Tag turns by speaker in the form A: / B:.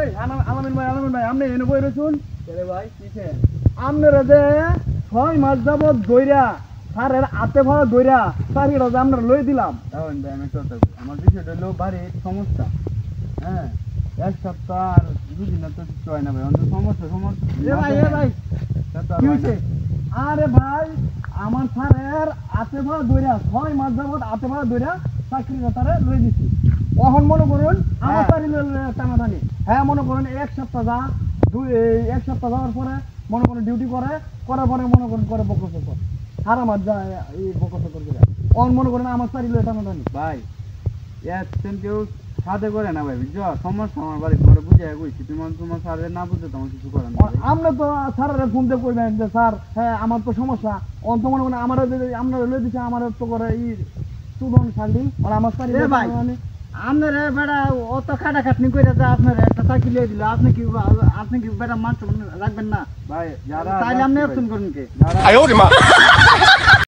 A: এই আলামিন ভাই আপনি এনে বই রছুন রে ভাই কিছে আপনারা যে 6 মাস যাবত দইরা স্যারের হাতে ভরা দইরা চাকরিটা যে আমরা লই দিলাম এখন ভাই আমি কথা আমার বিষয়টা হলো বাড়ির সমস্যা হ্যাঁ এক সপ্তাহ আর দুদিন তো কিছু হয় না ভাই অন্য সমস্যা এ ভাই কি হইছে আরে ভাই আমার স্যারের হাতে ভরা দইরা 6 মাস যাবত হাতে ভরা দইরা চাকরিটা তারে লই দিছি এখন মনে করুন আমার চাকরি টানাটানি হ্যাঁ মনে করুন এক সপ্তাহ এক সপ্তাহ যাওয়ার পরে মনে করুন ডিউটি করার পরে মনে করুন করে বকর সারা মাস যায় এই বকর করে অন মনে করেন আমার চাকরি টানাটানি ভাই কেউ সাথে করে না ভাই বুঝছো সমস্যা আমার বাড়ি তোমার বুঝে কইছি তোমার স্যারের না বুঝতে তোমার কিছু করেন আমরা তো স্যারের ফোন দিয়ে কইবেন যে স্যার হ্যাঁ আমার তো সমস্যা অন তো মনে করেন আমার আমরা লই দিছে আমার তো করে এই সুদন শান্তি আর আমার চাকরি ভাই আপনার বেটা অত খাটাখাটনি করে যা আপনার একটা চাকরি লিয়ে দিল আপনি কি বেটা মাছ রাখবেন না ভাই যারা তাইলে আপনি অপশন করেন কে